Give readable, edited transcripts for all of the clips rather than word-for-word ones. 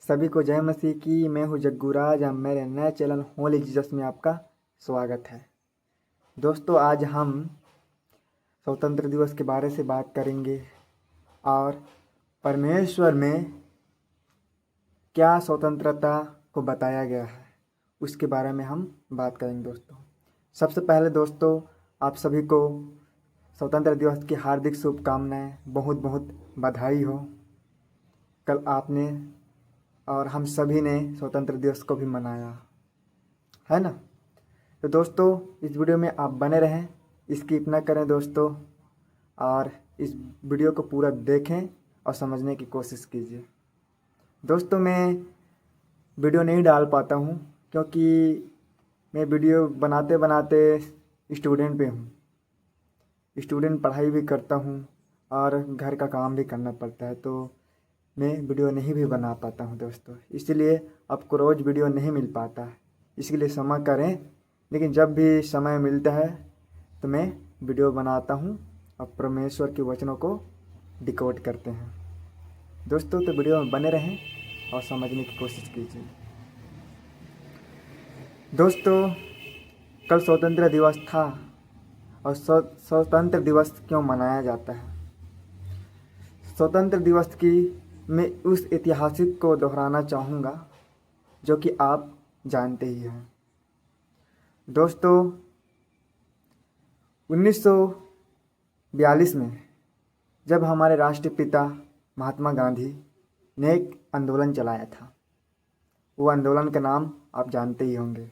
सभी को जय मसीह की। मैं हूँ जग्गूराज। अब मेरे नए चैनल होली जीसस में आपका स्वागत है। दोस्तों, आज हम स्वतंत्र दिवस के बारे से बात करेंगे और परमेश्वर में क्या स्वतंत्रता को बताया गया है उसके बारे में हम बात करेंगे। दोस्तों, सबसे पहले दोस्तों, आप सभी को स्वतंत्र दिवस की हार्दिक शुभकामनाएं। बहुत बहुत बधाई हो। कल आपने और हम सभी ने स्वतंत्र दिवस को भी मनाया है ना। तो दोस्तों, इस वीडियो में आप बने रहें, स्किप ना करें दोस्तों, और इस वीडियो को पूरा देखें और समझने की कोशिश कीजिए। दोस्तों, मैं वीडियो नहीं डाल पाता हूँ क्योंकि मैं वीडियो बनाते बनाते स्टूडेंट पे हूँ। स्टूडेंट पढ़ाई भी करता हूँ और घर का काम भी करना पड़ता है, तो मैं वीडियो नहीं भी बना पाता हूँ दोस्तों। इसलिए आपको रोज़ वीडियो नहीं मिल पाता है, इसके लिए क्षमा करें। लेकिन जब भी समय मिलता है तो मैं वीडियो बनाता हूँ और परमेश्वर के वचनों को डिकोड करते हैं दोस्तों। तो वीडियो में बने रहें और समझने की कोशिश कीजिए। दोस्तों, कल स्वतंत्र दिवस था और स्वतंत्र दिवस क्यों मनाया जाता है। स्वतंत्र दिवस की मैं उस ऐतिहासिक को दोहराना चाहूँगा जो कि आप जानते ही हैं। दोस्तों, 1942 में जब हमारे राष्ट्रपिता महात्मा गांधी ने एक आंदोलन चलाया था, वो आंदोलन का नाम आप जानते ही होंगे,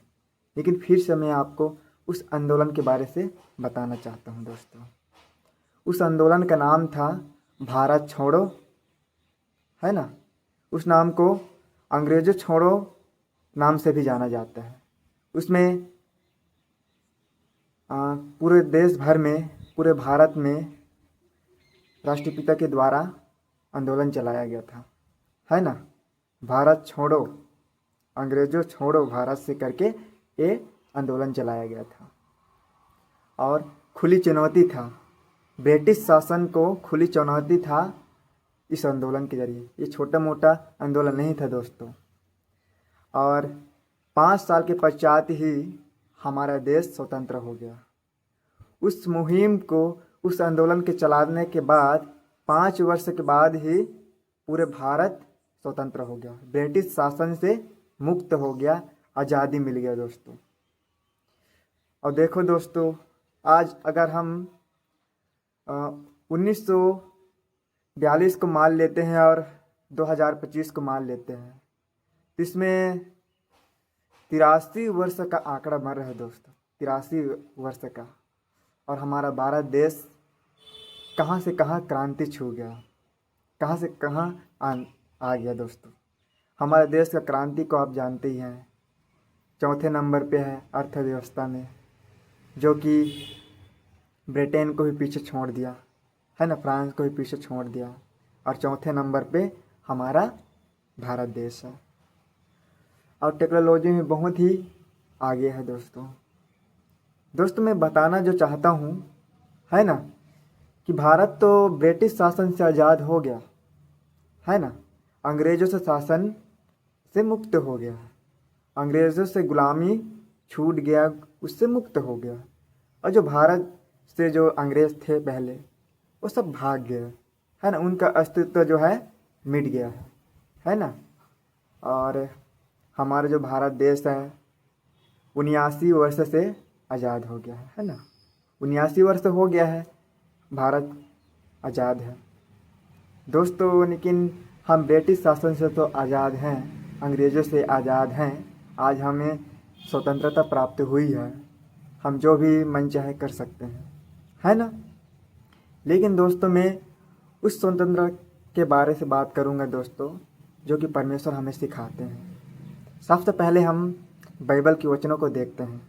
लेकिन फिर से मैं आपको उस आंदोलन के बारे से बताना चाहता हूँ। दोस्तों, उस आंदोलन का नाम था भारत छोड़ो, है ना। उस नाम को अंग्रेज़ों छोड़ो नाम से भी जाना जाता है। उसमें पूरे देश भर में, पूरे भारत में राष्ट्रपिता के द्वारा आंदोलन चलाया गया था, है ना। भारत छोड़ो, अंग्रेज़ों छोड़ो भारत से करके ये आंदोलन चलाया गया था और खुली चुनौती था, ब्रिटिश शासन को खुली चुनौती था इस आंदोलन के जरिए। ये छोटा मोटा आंदोलन नहीं था दोस्तों। और 5 साल के पश्चात ही हमारा देश स्वतंत्र हो गया। उस मुहिम को, उस आंदोलन के चलाने के बाद 5 वर्ष के बाद ही पूरे भारत स्वतंत्र हो गया, ब्रिटिश शासन से मुक्त हो गया, आज़ादी मिल गया दोस्तों। और देखो दोस्तों, आज अगर हम 1942 को मान लेते हैं और 2025 को मान लेते हैं, इसमें 83 वर्ष का आंकड़ा मर रहा है दोस्तों, 83 वर्ष का। और हमारा भारत देश कहाँ से कहाँ क्रांति छू गया, कहाँ से कहाँ आ गया दोस्तों। हमारे देश का क्रांति को आप जानते ही हैं, चौथे नंबर पे है अर्थव्यवस्था में, जो कि ब्रिटेन को भी पीछे छोड़ दिया, है ना, फ्रांस को भी पीछे छोड़ दिया, और चौथे नंबर पे हमारा भारत देश है। और टेक्नोलॉजी में बहुत ही आगे है दोस्तों। दोस्तों, मैं बताना जो चाहता हूँ, है ना, कि भारत तो ब्रिटिश शासन से आज़ाद हो गया, है ना, अंग्रेज़ों से शासन से मुक्त हो गया, अंग्रेज़ों से गुलामी छूट गया, उससे मुक्त हो गया। और जो भारत से जो अंग्रेज़ थे पहले, वो सब भाग गए, है ना, उनका अस्तित्व जो है मिट गया है ना। और हमारा जो भारत देश है 79 वर्ष से आज़ाद हो गया है ना, 79 वर्ष हो गया है, भारत आज़ाद है दोस्तों। लेकिन हम ब्रिटिश शासन से तो आज़ाद हैं, अंग्रेज़ों से आज़ाद हैं। आज हमें स्वतंत्रता प्राप्त हुई है, हम जो भी मन चाहे कर सकते हैं, है ना। लेकिन दोस्तों, मैं उस स्वतंत्रता के बारे से बात करूंगा दोस्तों, जो कि परमेश्वर हमें सिखाते हैं। सबसे पहले हम बाइबल के वचनों को देखते हैं।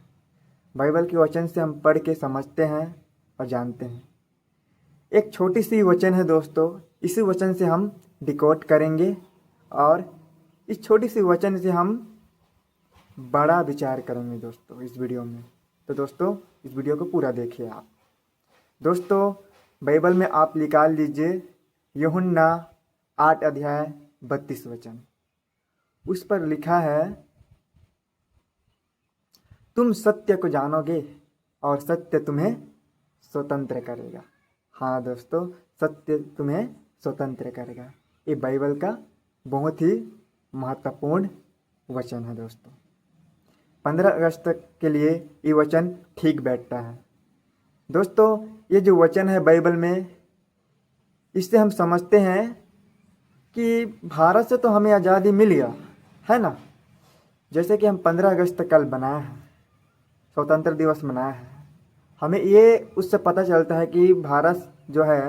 बाइबल के वचन से हम पढ़ के समझते हैं और जानते हैं। एक छोटी सी वचन है दोस्तों, इसी वचन से हम डिकोड करेंगे और इस छोटी सी वचन से हम बड़ा विचार करेंगे दोस्तों इस वीडियो में। तो दोस्तों, इस वीडियो को पूरा देखिए आप। दोस्तों, बाइबल में आप निकाल लीजिए यूहन्ना 8 अध्याय 32 वचन। उस पर लिखा है, तुम सत्य को जानोगे और सत्य तुम्हें स्वतंत्र करेगा। हाँ दोस्तों, सत्य तुम्हें स्वतंत्र करेगा। ये बाइबल का बहुत ही महत्वपूर्ण वचन है दोस्तों। 15 अगस्त के लिए ये वचन ठीक बैठता है दोस्तों। ये जो वचन है बाइबल में, इससे हम समझते हैं कि भारत से तो हमें आज़ादी मिल गया है ना। जैसे कि हम 15 अगस्त कल बनाए हैं, स्वतंत्र दिवस मनाया है, हमें ये उससे पता चलता है कि भारत जो है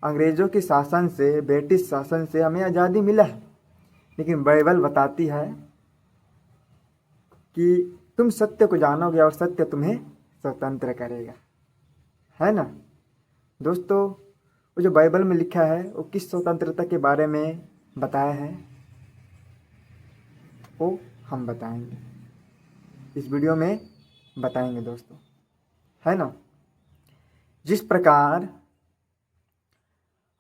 अंग्रेज़ों के शासन से, ब्रिटिश शासन से हमें आज़ादी मिला है। लेकिन बाइबल बताती है कि तुम सत्य को जानोगे और सत्य तुम्हें स्वतंत्र करेगा, है ना दोस्तों। वो जो बाइबल में लिखा है वो किस स्वतंत्रता के बारे में बताया है वो हम बताएंगे, इस वीडियो में बताएंगे दोस्तों, है ना। जिस प्रकार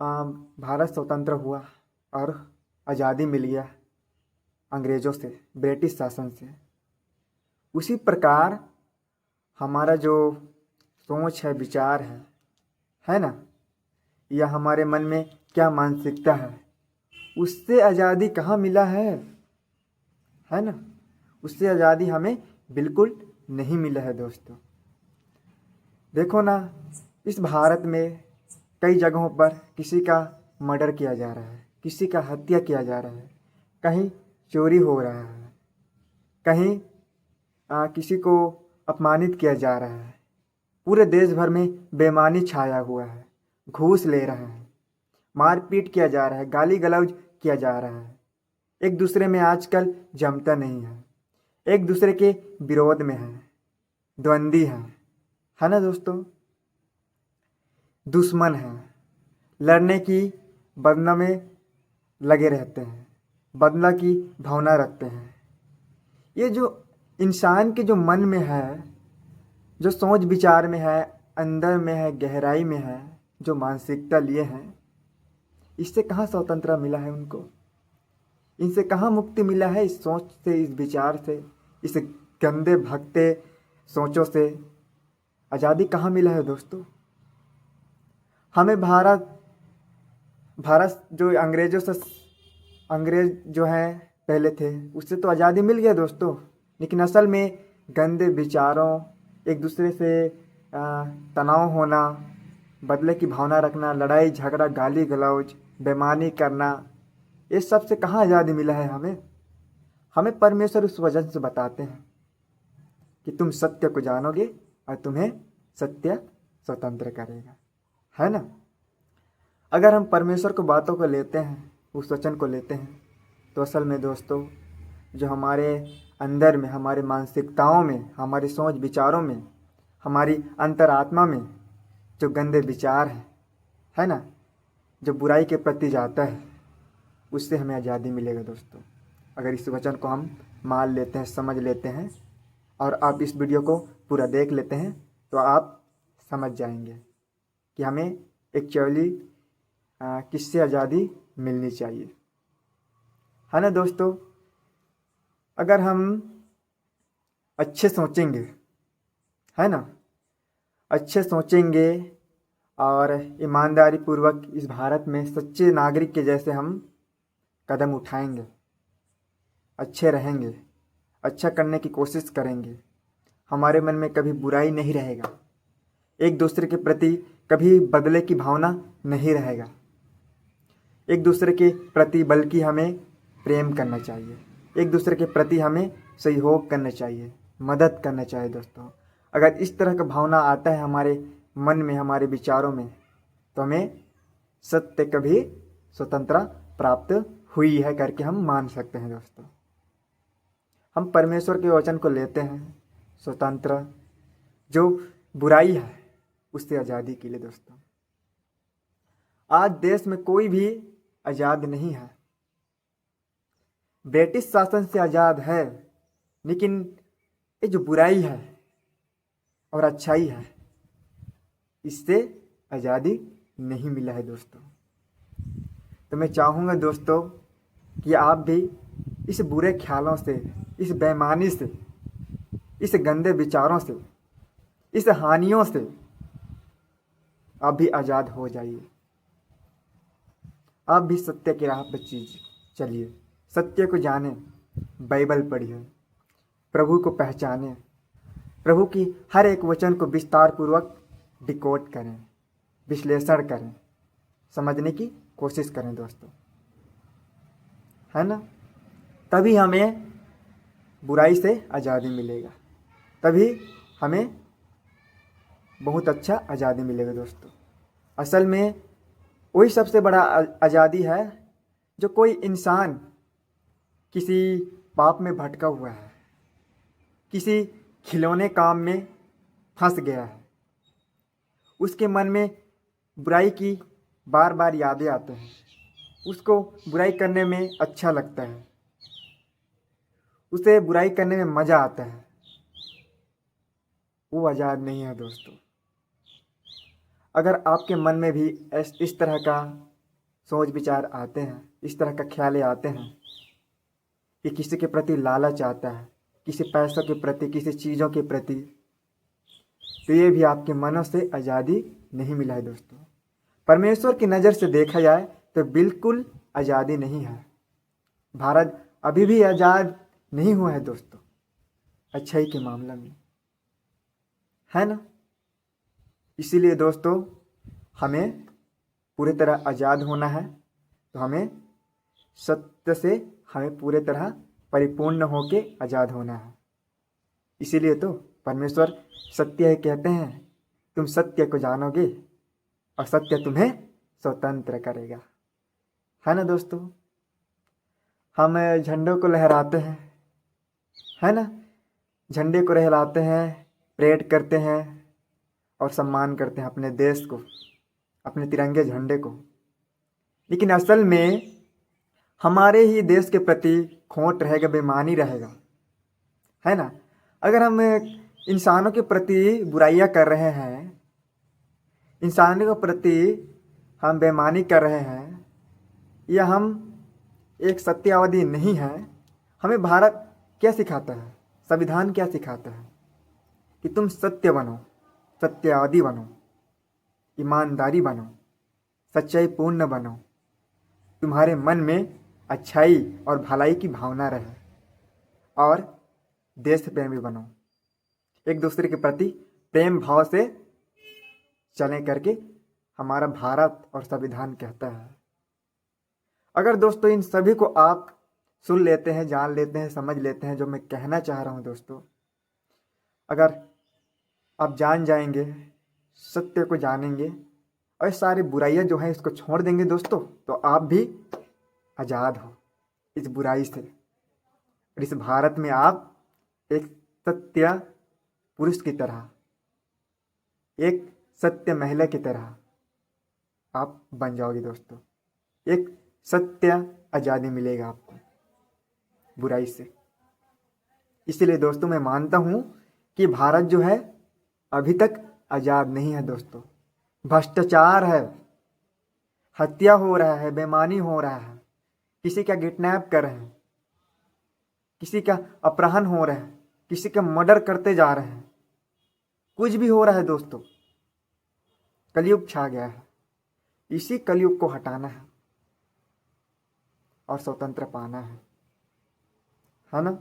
भारत स्वतंत्र हुआ और आज़ादी मिल गया अंग्रेज़ों से, ब्रिटिश शासन से, उसी प्रकार हमारा जो सोच है, विचार है ना, या हमारे मन में क्या मानसिकता है, उससे आज़ादी कहाँ मिला है ना। उससे आज़ादी हमें बिल्कुल नहीं मिला है दोस्तों। देखो ना, इस भारत में कई जगहों पर किसी का मर्डर किया जा रहा है, किसी का हत्या किया जा रहा है, कहीं चोरी हो रहा है, कहीं किसी को अपमानित किया जा रहा है। पूरे देश भर में बेईमानी छाया हुआ है, घूस ले रहे हैं, मारपीट किया जा रहा है, गाली गलौज किया जा रहा है। एक दूसरे में आजकल जमता नहीं है, एक दूसरे के विरोध में है, द्वंद्वी है ना दोस्तों। दुश्मन है, लड़ने की बदला में लगे रहते हैं, बदला की भावना रखते हैं। ये जो इंसान के जो मन में है, जो सोच विचार में है, अंदर में है, गहराई में है, जो मानसिकता लिए हैं, इससे कहाँ स्वतंत्रता मिला है उनको, इनसे कहाँ मुक्ति मिला है। इस सोच से, इस विचार से, इस गंदे भगते सोचों से आज़ादी कहाँ मिला है दोस्तों। हमें भारत जो अंग्रेज जो हैं पहले थे, उससे तो आज़ादी मिल गया दोस्तों। लेकिन असल में गंदे विचारों, एक दूसरे से तनाव होना, बदले की भावना रखना, लड़ाई झगड़ा, गाली गलौज, बेईमानी करना, ये सब से कहाँ आज़ादी मिला है हमें परमेश्वर उस वचन से बताते हैं कि तुम सत्य को जानोगे और तुम्हें सत्य स्वतंत्र करेगा, है ना। अगर हम परमेश्वर को बातों को लेते हैं, उस वचन को लेते हैं, तो असल में दोस्तों जो हमारे अंदर में, हमारे मानसिकताओं में, हमारी सोच विचारों में, हमारी अंतरात्मा में जो गंदे विचार है ना, जो बुराई के प्रति जाता है, उससे हमें आज़ादी मिलेगा दोस्तों। अगर इस वचन को हम मान लेते हैं, समझ लेते हैं और आप इस वीडियो को पूरा देख लेते हैं, तो आप समझ जाएंगे कि हमें एक्चुअली किससे आज़ादी मिलनी चाहिए, है ना दोस्तों। अगर हम अच्छे सोचेंगे, है ना, अच्छे सोचेंगे और ईमानदारी पूर्वक इस भारत में सच्चे नागरिक के जैसे हम कदम उठाएंगे, अच्छे रहेंगे, अच्छा करने की कोशिश करेंगे, हमारे मन में कभी बुराई नहीं रहेगा, एक दूसरे के प्रति कभी बदले की भावना नहीं रहेगा, एक दूसरे के प्रति बल्कि हमें प्रेम करना चाहिए, एक दूसरे के प्रति हमें सहयोग करना चाहिए, मदद करना चाहिए दोस्तों। अगर इस तरह का भावना आता है हमारे मन में, हमारे विचारों में, तो हमें सत्य कभी स्वतंत्रता प्राप्त हुई है करके हम मान सकते हैं दोस्तों। हम परमेश्वर के वचन को लेते हैं, स्वतंत्र जो बुराई है उससे आज़ादी के लिए दोस्तों। आज देश में कोई भी आज़ाद नहीं है, ब्रिटिश शासन से आज़ाद है, लेकिन ये जो बुराई है और अच्छाई है, इससे आज़ादी नहीं मिला है दोस्तों। तो मैं चाहूँगा दोस्तों कि आप भी इस बुरे ख्यालों से, इस बेईमानी से, इस गंदे विचारों से, इस हानियों से आप भी आज़ाद हो जाइए। आप भी सत्य की राह पर चलिए, सत्य को जाने, बाइबल पढ़िए, प्रभु को पहचाने, प्रभु की हर एक वचन को विस्तार पूर्वक डिकोड करें, विश्लेषण करें, समझने की कोशिश करें दोस्तों, है ना। तभी हमें बुराई से आज़ादी मिलेगा, तभी हमें बहुत अच्छा आज़ादी मिलेगा दोस्तों। असल में वही सबसे बड़ा आज़ादी है जो कोई इंसान किसी पाप में भटका हुआ है, किसी खिलौने काम में फंस गया है, उसके मन में बुराई की बार बार यादें आते हैं, उसको बुराई करने में अच्छा लगता है, उसे बुराई करने में मज़ा आता है, वो आज़ाद नहीं है दोस्तों। अगर आपके मन में भी इस तरह का सोच विचार आते हैं, इस तरह का ख्याल आते हैं कि किसी के प्रति लालच आता है, किसी पैसों के प्रति, किसी चीज़ों के प्रति, तो ये भी आपके मनों से आज़ादी नहीं मिला है दोस्तों। परमेश्वर की नज़र से देखा जाए तो बिल्कुल आज़ादी नहीं है। भारत अभी भी आज़ाद नहीं हुआ है दोस्तों, अच्छाई के मामला में, है ना। इसीलिए दोस्तों हमें पूरी तरह आज़ाद होना है, तो हमें सत्य से हमें पूरे तरह परिपूर्ण होके आज़ाद होना है। इसीलिए तो परमेश्वर सत्य है कहते हैं, तुम सत्य को जानोगे और सत्य तुम्हें स्वतंत्र करेगा, है ना दोस्तों। हम झंडों को लहराते हैं, है ना, झंडे को लहराते हैं, परेड करते हैं और सम्मान करते हैं अपने देश को, अपने तिरंगे झंडे को, लेकिन असल में हमारे ही देश के प्रति खोट रहेगा, बेईमानी रहेगा, है ना। अगर हम इंसानों के प्रति बुराइयां कर रहे हैं, इंसानों के प्रति हम बेईमानी कर रहे हैं, या हम एक सत्यवादी नहीं हैं, हमें भारत क्या सिखाता है, संविधान क्या सिखाता है कि तुम सत्य बनो, सत्यवादी बनो, ईमानदारी बनो, सच्चाई पूर्ण बनो, तुम्हारे मन में अच्छाई और भलाई की भावना रहे और देश प्रेमी बनो, एक दूसरे के प्रति प्रेम भाव से चलें करके हमारा भारत और संविधान कहता है। अगर दोस्तों इन सभी को आप सुन लेते हैं, जान लेते हैं, समझ लेते हैं जो मैं कहना चाह रहा हूँ दोस्तों, अगर आप जान जाएंगे, सत्य को जानेंगे और सारी बुराइयां जो हैं इसको छोड़ देंगे दोस्तों, तो आप भी आज़ाद हो इस बुराई से। और इस भारत में आप एक सत्य पुरुष की तरह, एक सत्य महिला की तरह आप बन जाओगे दोस्तों। एक सत्य आज़ादी मिलेगा आपको बुराई से। इसलिए दोस्तों मैं मानता हूँ कि भारत जो है अभी तक आज़ाद नहीं है दोस्तों। भ्रष्टाचार है, हत्या हो रहा है, बेईमानी हो रहा है, किसी का किडनैप कर रहे हैं, किसी का अपहरण हो रहा है, किसी का मर्डर करते जा रहे हैं, कुछ भी हो रहा है दोस्तों। कलयुग छा गया है, इसी कलयुग को हटाना है और स्वतंत्र पाना है ना।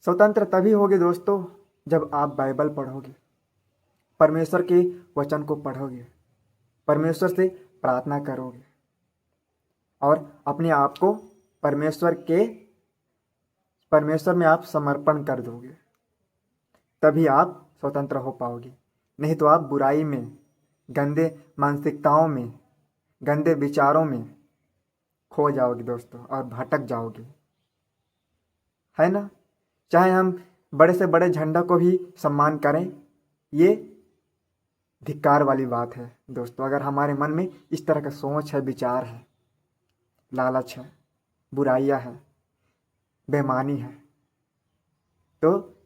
स्वतंत्र तभी होगे दोस्तों जब आप बाइबल पढ़ोगे, परमेश्वर के वचन को पढ़ोगे, परमेश्वर से प्रार्थना करोगे और अपने आप को परमेश्वर में आप समर्पण कर दोगे, तभी आप स्वतंत्र हो पाओगे। नहीं तो आप बुराई में, गंदे मानसिकताओं में, गंदे विचारों में खो जाओगे दोस्तों और भटक जाओगे, है ना। चाहे हम बड़े से बड़े झंडा को भी सम्मान करें, ये धिक्कार वाली बात है दोस्तों। अगर हमारे मन में इस तरह का सोच है, विचार है, लालच है, बुराइयां है, बेईमानी है, तो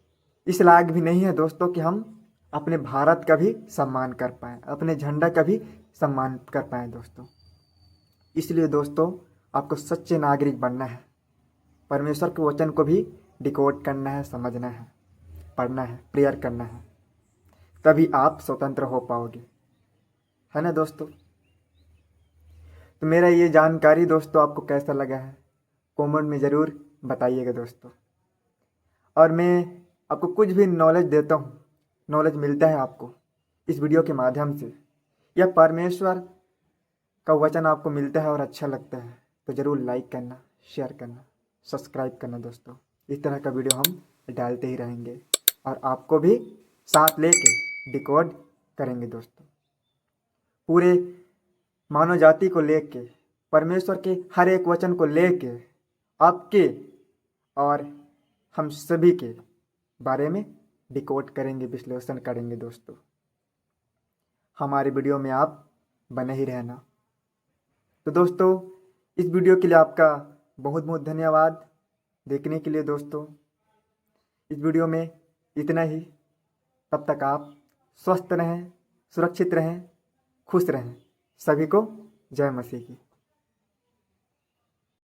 इस लायक भी नहीं है दोस्तों कि हम अपने भारत का भी सम्मान कर पाएँ, अपने झंडा का भी सम्मान कर पाएँ दोस्तों। इसलिए दोस्तों आपको सच्चे नागरिक बनना है। परमेश्वर के वचन को भी डिकोड करना है, समझना है, पढ़ना है, प्रेयर करना है, तभी आप स्वतंत्र हो पाओगे, है ना दोस्तों। तो मेरा ये जानकारी दोस्तों आपको कैसा लगा है कमेंट में ज़रूर बताइएगा दोस्तों। और मैं आपको कुछ भी नॉलेज देता हूँ, नॉलेज मिलता है आपको इस वीडियो के माध्यम से, या परमेश्वर का वचन आपको मिलता है और अच्छा लगता है तो ज़रूर लाइक करना, शेयर करना, सब्सक्राइब करना दोस्तों। इस तरह का वीडियो हम डालते ही रहेंगे और आपको भी साथ लेके डिकोड करेंगे दोस्तों। पूरे मानव जाति को लेके, परमेश्वर के हर एक वचन को लेके आपके और हम सभी के बारे में डिकोड करेंगे, विश्लेषण करेंगे दोस्तों। हमारे वीडियो में आप बने ही रहना। तो दोस्तों इस वीडियो के लिए आपका बहुत बहुत धन्यवाद देखने के लिए दोस्तों। इस वीडियो में इतना ही। तब तक आप स्वस्थ रहें, सुरक्षित रहें, खुश रहें। सभी को जय मसीह की।